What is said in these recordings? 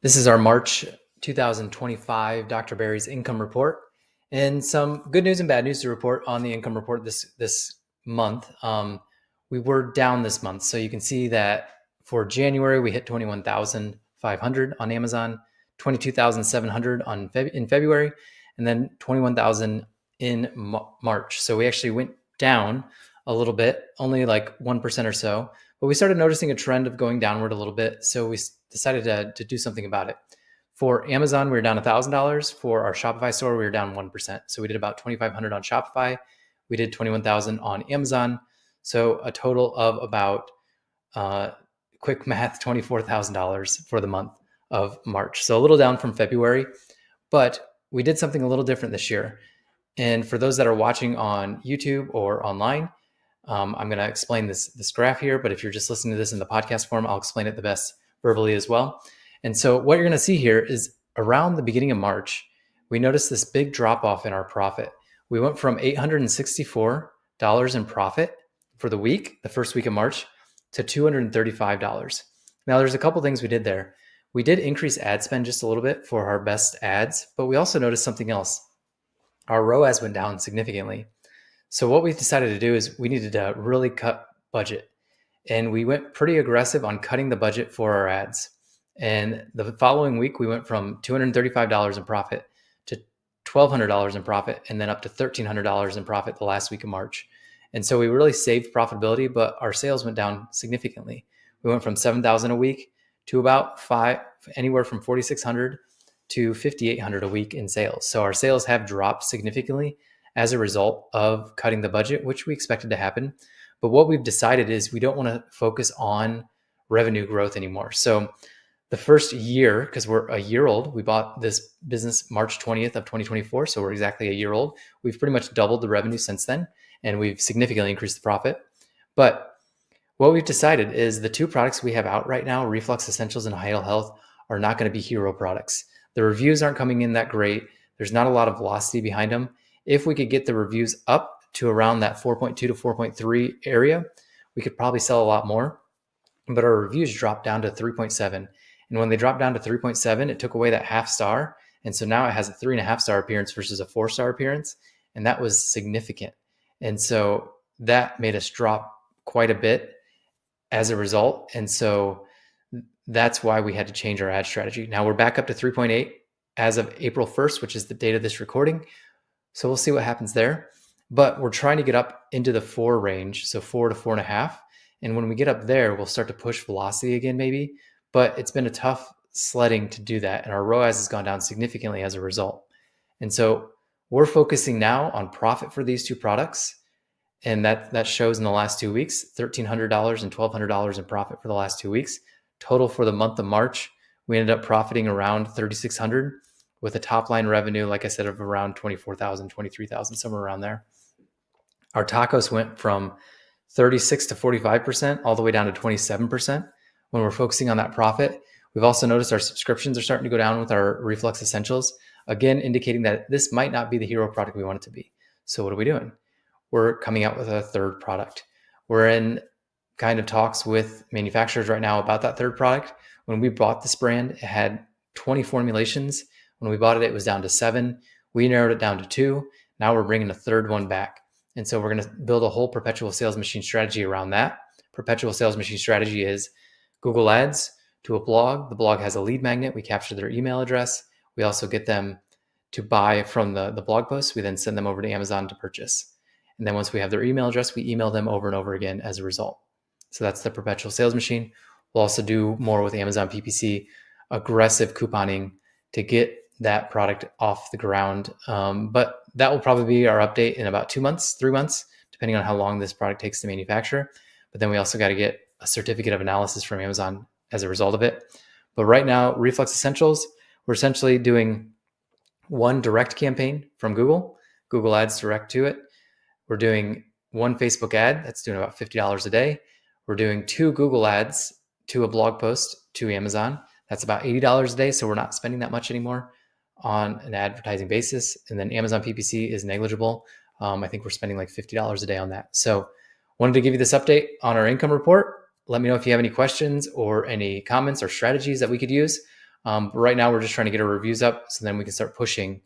This is our March 2025 Dr. Barry's income report, and some good news and bad news to report on the income report this month. We were down this month, so you can see that for January we hit 21,500 on Amazon, 22,700 in February, and then 21,000 in March. So we actually went down a little bit, only like 1% or so. But we started noticing a trend of going downward a little bit, so we decided to do something about it. For Amazon, we were down $1,000. For our Shopify store, we were down 1%. So we did about 2,500 on Shopify. We did 21,000 on Amazon. So a total of about, quick math, $24,000 for the month of March. So a little down from February, but we did something a little different this year. And for those that are watching on YouTube or online, I'm going to explain this graph here, but if you're just listening to this in the podcast form, I'll explain it the best verbally as well. And so what you're going to see here is around the beginning of March, we noticed this big drop off in our profit. We went from $864 in profit for the week, the first week of March, to $235. Now, there's a couple things we did there. We did increase ad spend just a little bit for our best ads, but we also noticed something else. Our ROAS went down significantly. So what we decided to do is we needed to really cut budget. And we went pretty aggressive on cutting the budget for our ads. And the following week, we went from $235 in profit to $1,200 in profit, and then up to $1,300 in profit the last week of March. And so we really saved profitability, but our sales went down significantly. We went from $7,000 a week to about anywhere from $4,600 to $5,800 a week in sales. So our sales have dropped significantly as a result of cutting the budget, which we expected to happen. But what we've decided is we don't want to focus on revenue growth anymore. So the first year, because we're a year old, we bought this business March 20th of 2024. So we're exactly a year old. We've pretty much doubled the revenue since then, and we've significantly increased the profit. But what we've decided is the two products we have out right now, Reflux Essentials and Vital Health, are not going to be hero products. The reviews aren't coming in that great. There's not a lot of velocity behind them. If we could get the reviews up to around that 4.2 to 4.3 area, we could probably sell a lot more. But our reviews dropped down to 3.7. And when they dropped down to 3.7, it took away that half star. And so now it has a 3.5 star appearance versus a 4-star appearance. And that was significant. And so that made us drop quite a bit as a result. And so that's why we had to change our ad strategy. Now we're back up to 3.8 as of April 1st, which is the date of this recording. So we'll see what happens there. But we're trying to get up into the 4 range, so 4 to 4.5. And when we get up there, we'll start to push velocity again, maybe. But it's been a tough sledding to do that. And our ROAS has gone down significantly as a result. And so we're focusing now on profit for these two products. And that shows in the last 2 weeks, $1,300 and $1,200 in profit for the last 2 weeks. Total for the month of March, we ended up profiting around $3,600 with a top line revenue, like I said, of around $24,000, $23,000, somewhere around there. Our tacos went from 36 to 45%, all the way down to 27% when we're focusing on that profit. We've also noticed our subscriptions are starting to go down with our Reflux Essentials, again, indicating that this might not be the hero product we want it to be. So what are we doing? We're coming out with a third product. We're in kind of talks with manufacturers right now about that third product. When we bought this brand, it had 20 formulations. When we bought it, it was down to 7. We narrowed it down to 2. Now we're bringing a third one back. And so we're going to build a whole perpetual sales machine strategy around that. Perpetual sales machine strategy is Google Ads to a blog. The blog has a lead magnet. We capture their email address. We also get them to buy from the blog post. We then send them over to Amazon to purchase. And then once we have their email address, we email them over and over again as a result. So that's the perpetual sales machine. We'll also do more with Amazon PPC, aggressive couponing to get that product off the ground. But that will probably be our update in about 2 months, 3 months, depending on how long this product takes to manufacture. But then we also got to get a certificate of analysis from Amazon as a result of it. But right now, Reflux Essentials, we're essentially doing one direct campaign from Google Ads direct to it. We're doing one Facebook ad that's doing about $50 a day. We're doing 2 Google ads to a blog post to Amazon. That's about $80 a day. So we're not spending that much anymore on an advertising basis. And then Amazon PPC is negligible. I think we're spending like $50 a day on that. So wanted to give you this update on our income report. Let me know if you have any questions or any comments or strategies that we could use. But right now, we're just trying to get our reviews up so then we can start pushing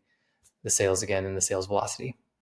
the sales again and the sales velocity.